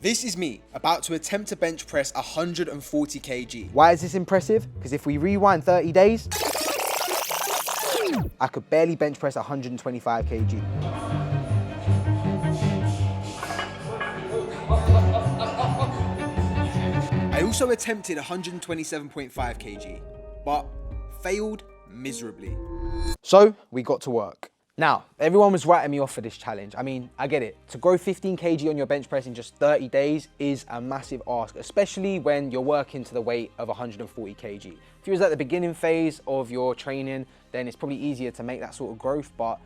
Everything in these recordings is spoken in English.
This is me about to attempt to bench press 140 kg. Why is this impressive? Because if we rewind 30 days, I could barely bench press 125 kg. I also attempted 127.5 kg, but failed miserably. So we got to work. Now, everyone was writing me off for this challenge. I mean, I get it. To grow 15 kg on your bench press in just 30 days is a massive ask, especially when you're working to the weight of 140 kg. If you was at the beginning phase of your training, then it's probably easier to make that sort of growth, but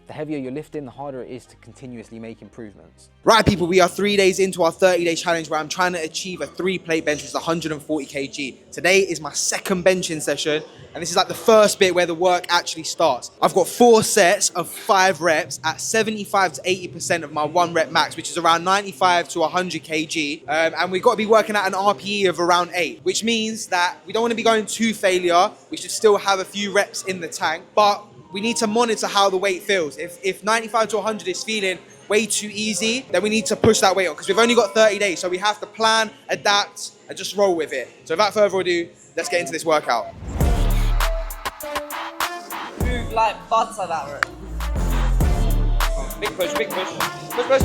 the heavier you're lifting, the harder it is to continuously make improvements. Right, people, we are 3 days into our 30-day challenge where I'm trying to achieve a 3-plate bench press 140 kg. Today is my second benching session, and this is like the first bit where the work actually starts. I've got 4 sets of 5 reps at 75 to 80% of my 1 rep max, which is around 95 to 100 kg. And we've got to be working at an RPE of around 8, which means that we don't want to be going to failure. We should still have a few reps in the tank, but we need to monitor how the weight feels. If 95 to 100 is feeling way too easy, then we need to push that weight on because we've only got 30 days. So we have to plan, adapt, and just roll with it. So without further ado, let's get into this workout. Move like butter that rep. Big push, big push. Push, push.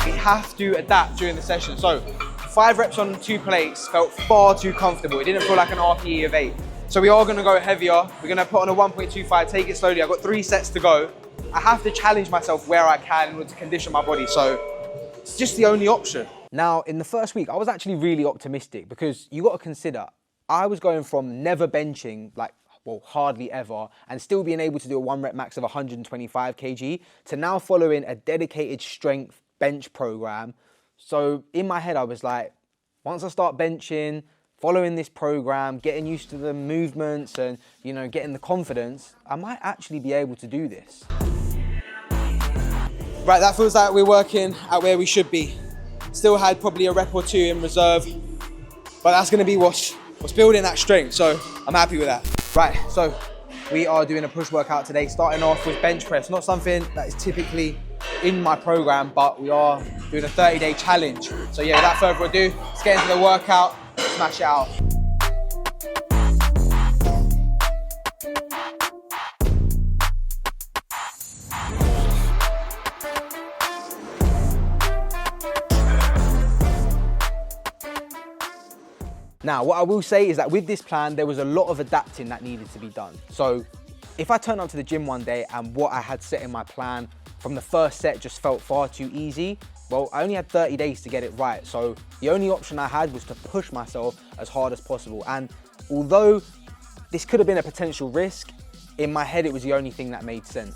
We have to adapt during the session. So 5 reps on 2 plates felt far too comfortable. It didn't feel like an RPE of 8. So we are gonna go heavier. We're gonna put on a 1.25, take it slowly. I've got 3 sets to go. I have to challenge myself where I can in order to condition my body. So it's just the only option. Now, in the first week, I was actually really optimistic because you got to consider, I was going from never benching, like, well, hardly ever, and still being able to do a 1 rep max of 125 kg to now following a dedicated strength bench program. So in my head, I was like, once I start benching, following this program, getting used to the movements and, you know, getting the confidence, I might actually be able to do this. Right, that feels like we're working at where we should be. Still had probably a rep or 2 in reserve, but that's gonna be what's building that strength, so I'm happy with that. Right, so we are doing a push workout today, starting off with bench press. Not something that is typically in my program, but we are doing a 30-day challenge. So yeah, without further ado, let's get into the workout, smash it out. Now, what I will say is that with this plan, there was a lot of adapting that needed to be done. So if I turn up to the gym one day and what I had set in my plan from the first set just felt far too easy, well, I only had 30 days to get it right. So the only option I had was to push myself as hard as possible. And although this could have been a potential risk, in my head, it was the only thing that made sense.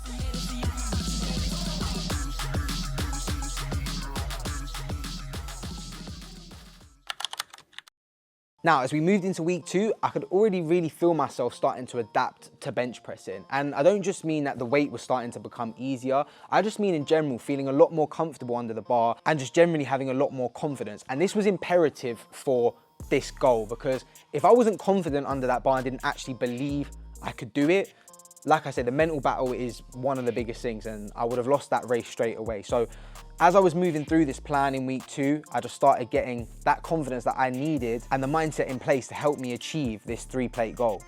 Now, as we moved into week 2, I could already really feel myself starting to adapt to bench pressing. And I don't just mean that the weight was starting to become easier. I just mean in general, feeling a lot more comfortable under the bar and just generally having a lot more confidence. And this was imperative for this goal because if I wasn't confident under that bar and didn't actually believe I could do it, like I said, the mental battle is one of the biggest things and I would have lost that race straight away. So as I was moving through this plan in week 2, I just started getting that confidence that I needed and the mindset in place to help me achieve this 3-plate goal.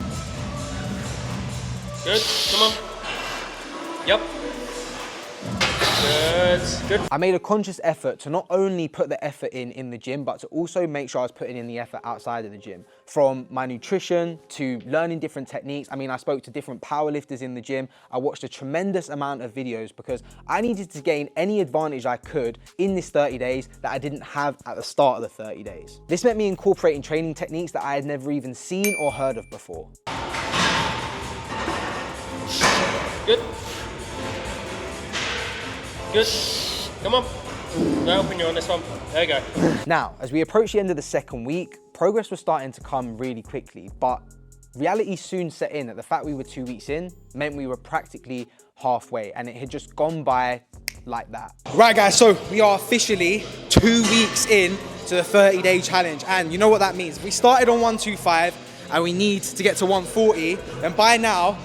Good, come on. Yep. Good, good. I made a conscious effort to not only put the effort in the gym, but to also make sure I was putting in the effort outside of the gym. From my nutrition to learning different techniques. I mean, I spoke to different powerlifters in the gym. I watched a tremendous amount of videos because I needed to gain any advantage I could in this 30 days that I didn't have at the start of the 30 days. This meant me incorporating training techniques that I had never even seen or heard of before. Good. Good. Come on. No helping you on this one. There you go. Now, as we approach the end of the second week, progress was starting to come really quickly, but reality soon set in that the fact we were 2 weeks in meant we were practically halfway and it had just gone by like that. Right guys, so we are officially 2 weeks in to the 30-day challenge. And you know what that means. We started on 125 and we need to get to 140. And by now,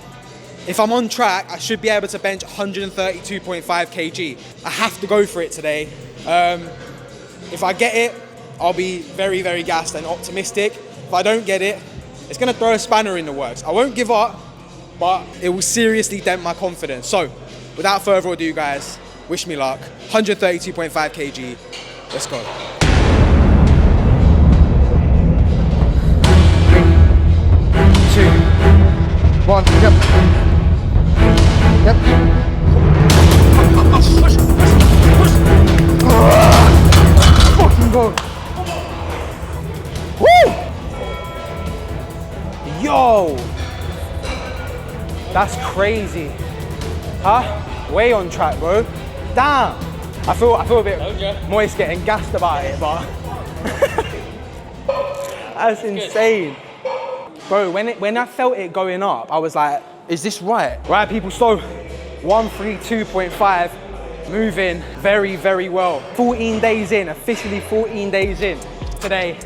if I'm on track, I should be able to bench 132.5 kg. I have to go for it today. If I get it, I'll be very, very gassed and optimistic. If I don't get it, it's gonna throw a spanner in the works. I won't give up, but it will seriously dent my confidence. So, without further ado, guys, wish me luck. 132.5 kg, let's go. 3, 2, 1, yep. Yep. Push, push. Fucking go. Woo! Yo! That's crazy. Huh? Way on track, bro. Damn! I feel a bit moist getting gassed about it, but that's insane. Bro, when I felt it going up, I was like, is this right? Right, people, so 132.5, moving very, very well. 14 days in, officially 14 days in today.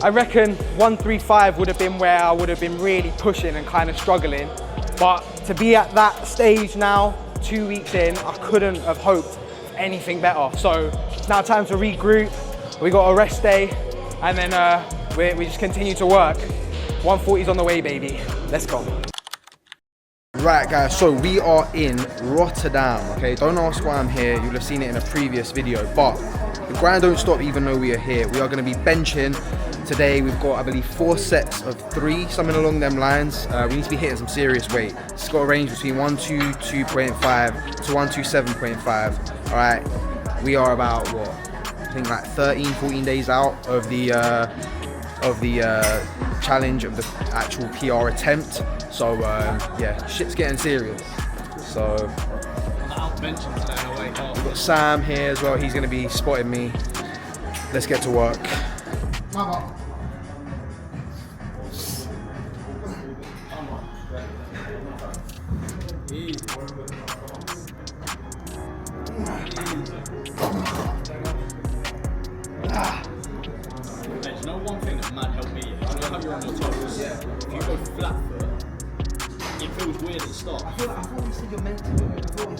I reckon 135 would have been where I would have been really pushing and kind of struggling. But to be at that stage now, 2 weeks in, I couldn't have hoped anything better. So now time to regroup. We got a rest day, and then we just continue to work. 140's on the way, baby. Let's go. Right, guys, so we are in Rotterdam, okay? Don't ask why I'm here. You'll have seen it in a previous video, but the grind don't stop even though we are here. We are going to be benching. Today we've got, I believe, 4 sets of 3, something along them lines. We need to be hitting some serious weight. It's got a range between 122.5 to 127.5. All right, we are about, what, I think like 13, 14 days out of the challenge, of the actual PR attempt. So yeah, shit's getting serious. So we've got Sam here as well. He's going to be spotting me. Let's get to work. You know one thing that might help me? I know how you're on your toes. Yeah. If you go flat foot, it feels weird at the start. I thought you said you're meant to do it.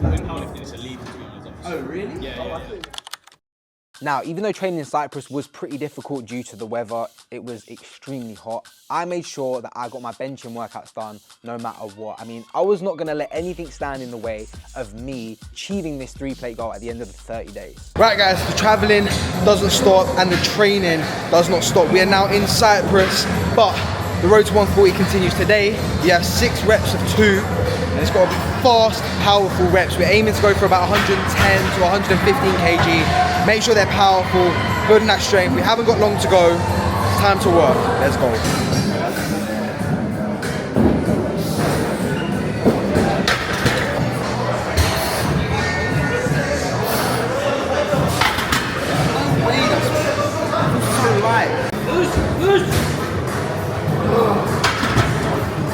In powerlifting, it's a lead, to be honest. Oh, really? Yeah. Now, even though training in Cyprus was pretty difficult due to the weather, it was extremely hot, I made sure that I got my benching workouts done no matter what. I mean, I was not gonna let anything stand in the way of me achieving this 3-plate goal at the end of the 30 days. Right, guys, the traveling doesn't stop and the training does not stop. We are now in Cyprus, but the road to 140 continues. Today, we have 6 reps of 2, and it's got to be fast, powerful reps. We're aiming to go for about 110 to 115 kg. Make sure they're powerful, building that strength. We haven't got long to go. It's time to work. Let's go.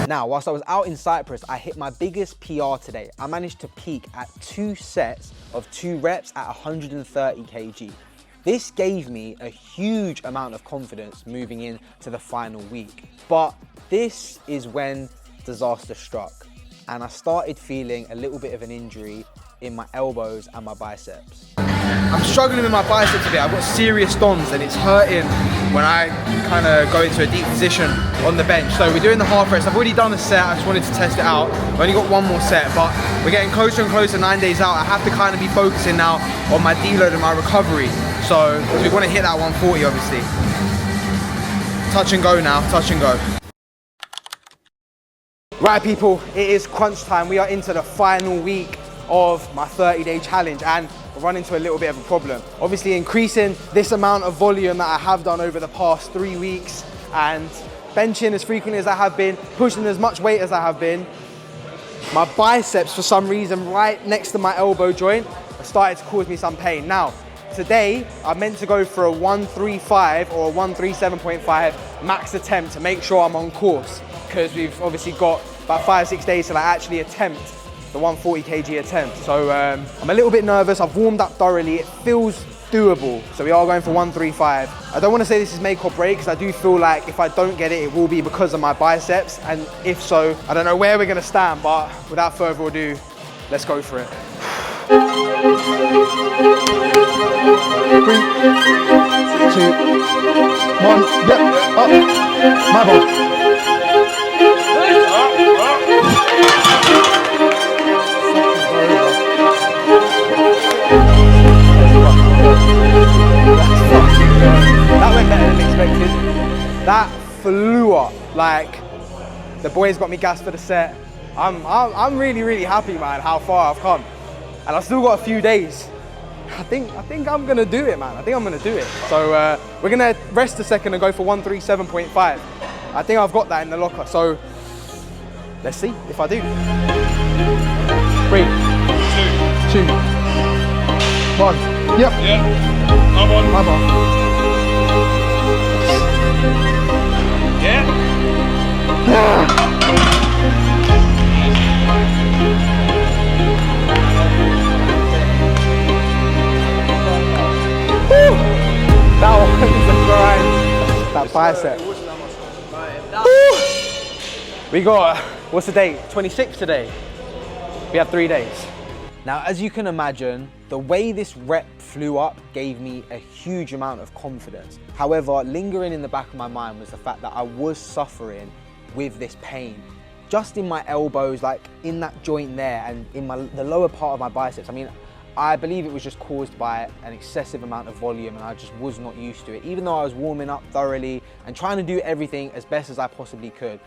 Now, whilst I was out in Cyprus, I hit my biggest PR today. I managed to peak at 2 sets of 2 reps at 130 kg. This gave me a huge amount of confidence moving into the final week. But this is when disaster struck, and I started feeling a little bit of an injury in my elbows and my biceps. I'm struggling with my biceps a bit. I've got serious DOMs and it's hurting when I kind of go into a deep position on the bench. So we're doing the half reps. I've already done a set. I just wanted to test it out. I've only got 1 more set, but we're getting closer and closer, 9 days out. I have to kind of be focusing now on my deload and my recovery. So we want to hit that 140, obviously. Touch and go now, touch and go. Right, people, it is crunch time. We are into the final week of my 30-day challenge, and I've run into a little bit of a problem. Obviously, increasing this amount of volume that I have done over the past 3 weeks and benching as frequently as I have been, pushing as much weight as I have been, my biceps, for some reason, right next to my elbow joint, have started to cause me some pain. Now, today, I'm meant to go for a 135 or a 137.5 max attempt to make sure I'm on course, because we've obviously got about 5-6 days till I actually attempt the 140 kg attempt. So I'm a little bit nervous. I've warmed up thoroughly. It feels doable. So we are going for 135. I don't want to say this is make or break, because I do feel like if I don't get it, it will be because of my biceps. And if so, I don't know where we're going to stand, but without further ado, let's go for it. 3, 2, 1. Yep. Up. My ball. That went better than expected. That flew up. Like, the boys got me gassed for the set. I'm really happy, man, how far I've come. And I've still got a few days. I think I'm gonna do it, man. I think I'm gonna do it. So we're gonna rest a second and go for 137.5. I think I've got that in the locker. So let's see if I do. 3, 2, 1. Yep. Yeah. I'm on. My bar. Yeah. That one is a grind. That bicep. We got, what's the date? 26 today. We have 3 days. Now, as you can imagine, the way this rep flew up gave me a huge amount of confidence. However, lingering in the back of my mind was the fact that I was suffering with this pain. Just in my elbows, like in that joint there, and in the lower part of my biceps. I mean, I believe it was just caused by an excessive amount of volume and I just was not used to it. Even though I was warming up thoroughly and trying to do everything as best as I possibly could,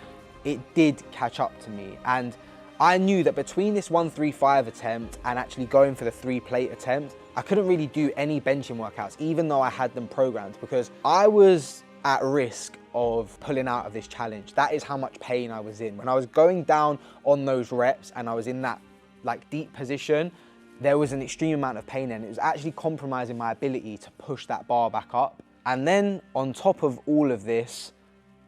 it did catch up to me. And I knew that between this 135 attempt and actually going for the 3-plate attempt, I couldn't really do any benching workouts, even though I had them programmed, because I was at risk of pulling out of this challenge. That is how much pain I was in. When I was going down on those reps and I was in that like deep position, there was an extreme amount of pain and it was actually compromising my ability to push that bar back up. And then on top of all of this,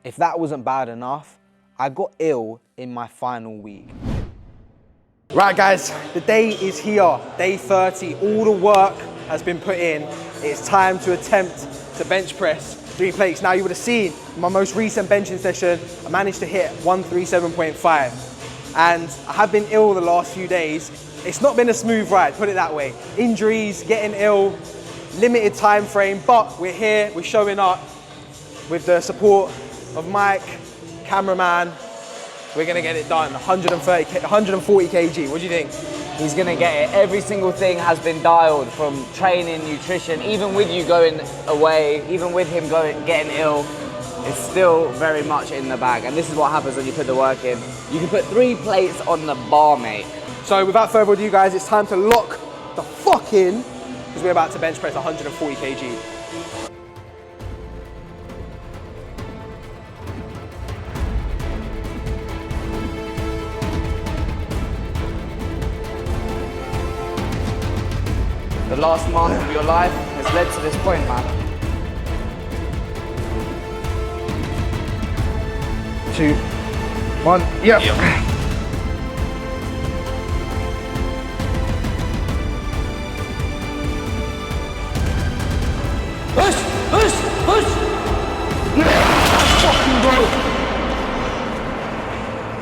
if that wasn't bad enough, I got ill in my final week. Right guys, the day is here, day 30. All the work has been put in. It's time to attempt to bench press 3 plates. Now you would have seen in my most recent benching session, I managed to hit 137.5. And I have been ill the last few days. It's not been a smooth ride, put it that way. Injuries, getting ill, limited time frame, but we're here, we're showing up with the support of Mike, cameraman. We're gonna get it done, 140 kg, what do you think? He's gonna get it. Every single thing has been dialed, from training, nutrition, even with you going away, even with him getting ill, it's still very much in the bag. And this is what happens when you put the work in. You can put 3 plates on the bar, mate. So without further ado guys, it's time to lock the fuck in, because we're about to bench press 140 kg. The last month of your life has led to this point, man. 2, 1, yep. Push! Push! Push! Fucking bro!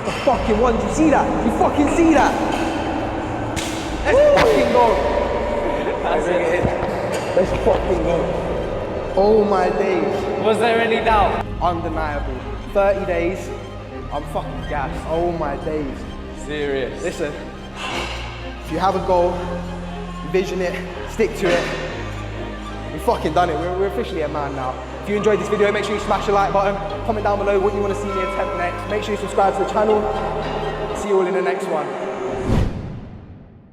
The fucking one, did you see that? You fucking see that? Let's fucking go! That's it. Let's fucking go. Oh my days. Was there any doubt? Undeniable. 30 days, I'm fucking gassed. Oh my days. Serious. Listen, if you have a goal, vision it, stick to it. We've fucking done it. We're officially a man now. If you enjoyed this video, make sure you smash the like button. Comment down below what you want to see me attempt next. Make sure you subscribe to the channel. See you all in the next one.